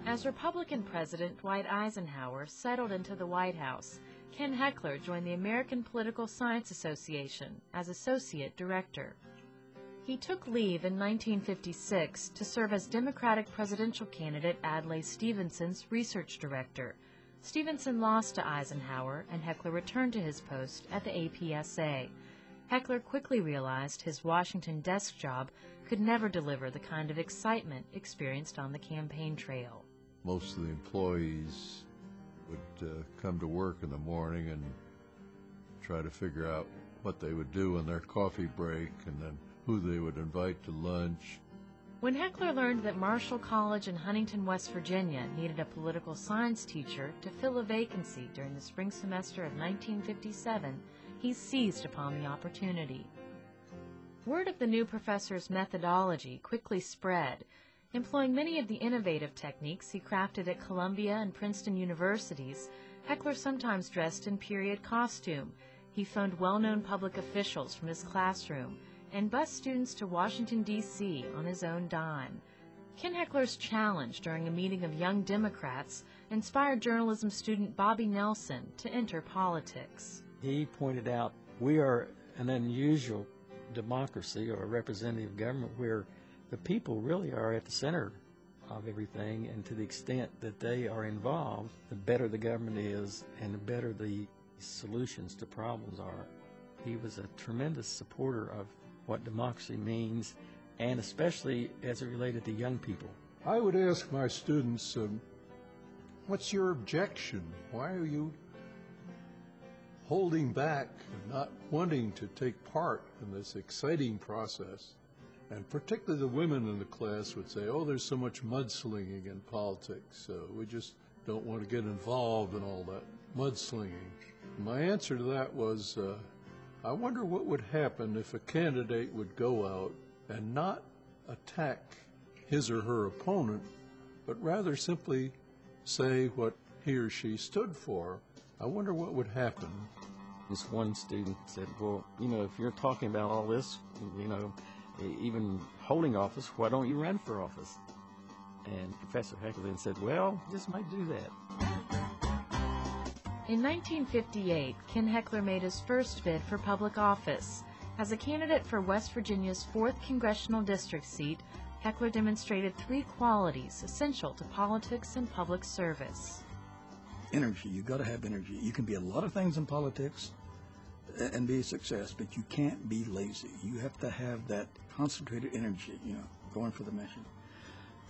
As Republican President Dwight Eisenhower settled into the White House, Ken Heckler joined the American Political Science Association as Associate Director. He took leave in 1956 to serve as Democratic presidential candidate Adlai Stevenson's Research Director. Stevenson lost to Eisenhower, and Heckler returned to his post at the APSA. Heckler quickly realized his Washington desk job could never deliver the kind of excitement experienced on the campaign trail. Most of the employees would come to work in the morning and try to figure out what they would do on their coffee break and then who they would invite to lunch. When Heckler learned that Marshall College in Huntington, West Virginia needed a political science teacher to fill a vacancy during the spring semester of 1957, he seized upon the opportunity. Word of the new professor's methodology quickly spread. Employing many of the innovative techniques he crafted at Columbia and Princeton universities, Heckler sometimes dressed in period costume. He phoned well-known public officials from his classroom and bused students to Washington, D.C. on his own dime. Ken Heckler's challenge during a meeting of young Democrats inspired journalism student Bobby Nelson to enter politics. He pointed out, we are an unusual democracy or a representative government where the people really are at the center of everything, and to the extent that they are involved, the better the government is and the better the solutions to problems are. He was a tremendous supporter of what democracy means, and especially as it related to young people. I would ask my students, what's your objection? Why are you holding back and not wanting to take part in this exciting process? And particularly the women in the class would say, oh, there's so much mudslinging in politics, so we just don't want to get involved in all that mudslinging. My answer to that was, I wonder what would happen if a candidate would go out and not attack his or her opponent, but rather simply say what he or she stood for. I wonder what would happen. This one student said, well, if you're talking about all this, even holding office, why don't you run for office? And Professor Heckler then said, well, just might do that. In 1958, Ken Heckler made his first bid for public office. As a candidate for West Virginia's 4th Congressional District seat, Heckler demonstrated 3 qualities essential to politics and public service. Energy. You've got to have energy. You can be a lot of things in politics and be a success, but you can't be lazy. You have to have that concentrated energy, going for the mission.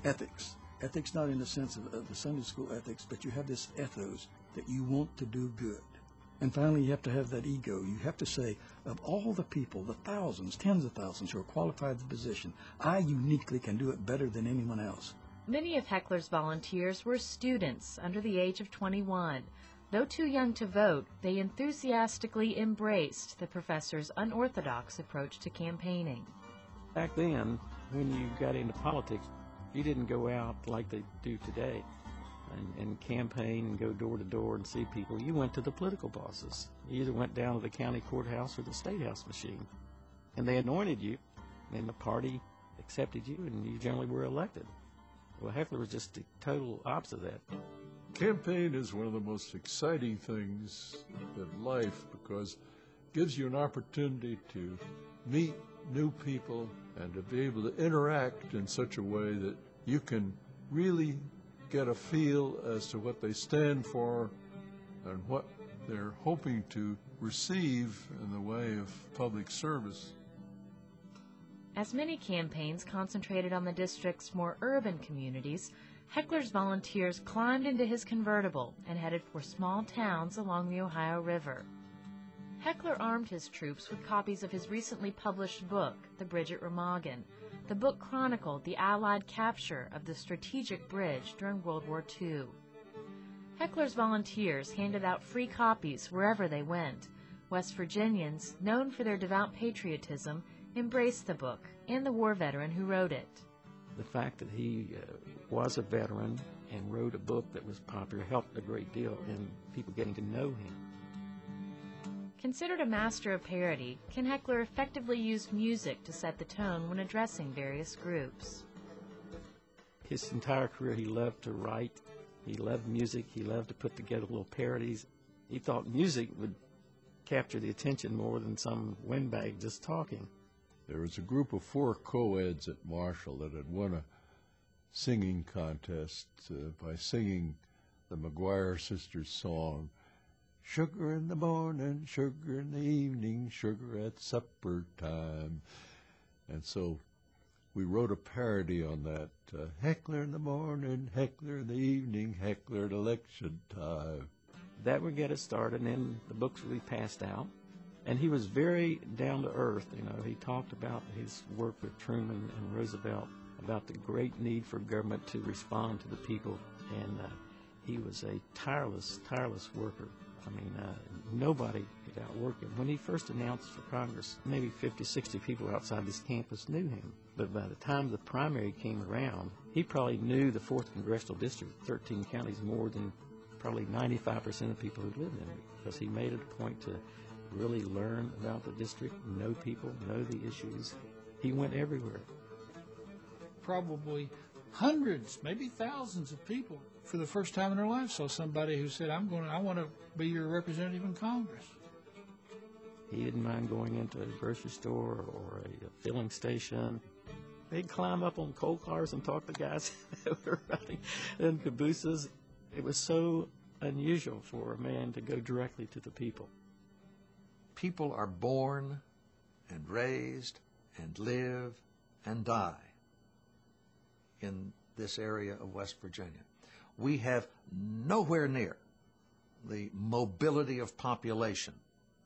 Ethics. Ethics not in the sense of the Sunday school ethics, but you have this ethos that you want to do good. And finally, you have to have that ego. You have to say, of all the people, the thousands, tens of thousands who are qualified for the position, I uniquely can do it better than anyone else. Many of Heckler's volunteers were students under the age of 21. Though too young to vote, they enthusiastically embraced the professor's unorthodox approach to campaigning. Back then, when you got into politics, you didn't go out like they do today and campaign and go door to door and see people. You went to the political bosses. You either went down to the county courthouse or the state house machine. And they anointed you, and the party accepted you, and you generally were elected. Well, Heckler was just the total opposite of that. Campaign is one of the most exciting things in life because it gives you an opportunity to meet new people and to be able to interact in such a way that you can really get a feel as to what they stand for and what they're hoping to receive in the way of public service. As many campaigns concentrated on the district's more urban communities, Heckler's volunteers climbed into his convertible and headed for small towns along the Ohio River. Heckler armed his troops with copies of his recently published book, The Bridge at Remagen. The book chronicled the Allied capture of the strategic bridge during World War II. Heckler's volunteers handed out free copies wherever they went. West Virginians, known for their devout patriotism, embraced the book and the war veteran who wrote it. The fact that he was a veteran and wrote a book that was popular helped a great deal in people getting to know him. Considered a master of parody, Ken Heckler effectively used music to set the tone when addressing various groups. his entire career, he loved to write. He loved music. He loved to put together little parodies. He thought music would capture the attention more than some windbag just talking. There was a group of 4 co-eds at Marshall that had won a singing contest by singing the McGuire Sisters song, "Sugar in the morning, sugar in the evening, sugar at supper time." And so we wrote a parody on that, heckler in the morning, heckler in the evening, heckler at election time. That would get us started, and then the books would be passed out. And he was very down to earth. You know, he talked about his work with Truman and Roosevelt, about the great need for government to respond to the people. And he was a tireless worker. I mean, nobody could outwork him. When he first announced for Congress, maybe 50, 60 people outside this campus knew him. But by the time the primary came around, he probably knew the 4th Congressional District, 13 counties, more than probably 95% of people who lived in it, because he made it a point to really learn about the district, know people, know the issues. He went everywhere. Probably hundreds, maybe thousands of people for the first time in their life saw somebody who said, I want to be your representative in Congress. He didn't mind going into a grocery store or a filling station. They'd climb up on coal cars and talk to guys that were riding in cabooses. It was so unusual for a man to go directly to the people. People are born and raised and live and die in this area of West Virginia. We have nowhere near the mobility of population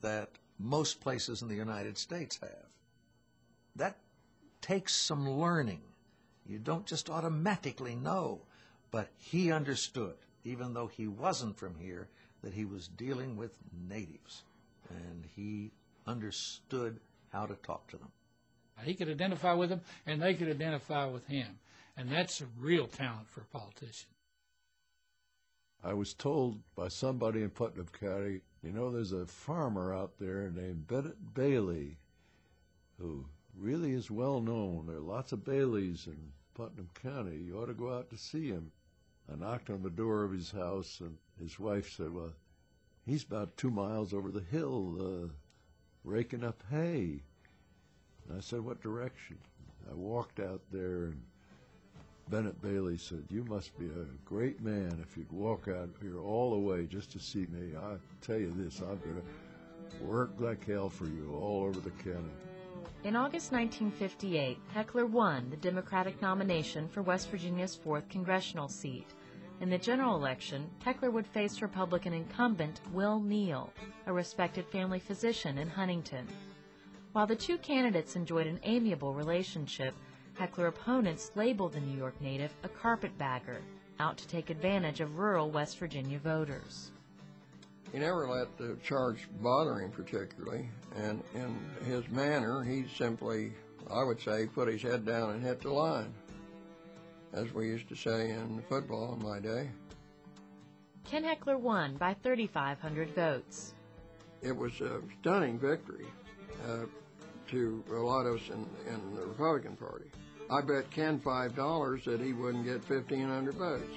that most places in the United States have. That takes some learning. You don't just automatically know, but he understood, even though he wasn't from here, that he was dealing with natives, and he understood how to talk to them. He could identify with them, and they could identify with him, and that's a real talent for a politician. I was told by somebody in Putnam County, you know, there's a farmer out there named Bennett Bailey who really is well known. There are lots of Baileys in Putnam County. You ought to go out to see him. I knocked on the door of his house, and his wife said, well, he's about 2 miles over the hill raking up hay. And I said, what direction? I walked out there, and Bennett Bailey said, you must be a great man if you'd walk out here all the way just to see me. I tell you this, I'm going to work like hell for you all over the county. In August 1958, Heckler won the Democratic nomination for West Virginia's 4th congressional seat. In the general election, Heckler would face Republican incumbent Will Neal, a respected family physician in Huntington. While the two candidates enjoyed an amiable relationship, Heckler opponents labeled the New York native a carpetbagger, out to take advantage of rural West Virginia voters. He never let the charge bother him particularly, and in his manner, he simply, I would say, put his head down and hit the line, as we used to say in football in my day. Ken Heckler won by 3,500 votes. It was a stunning victory to a lot of us in the Republican Party. I bet Ken $5 that he wouldn't get 1,500 votes.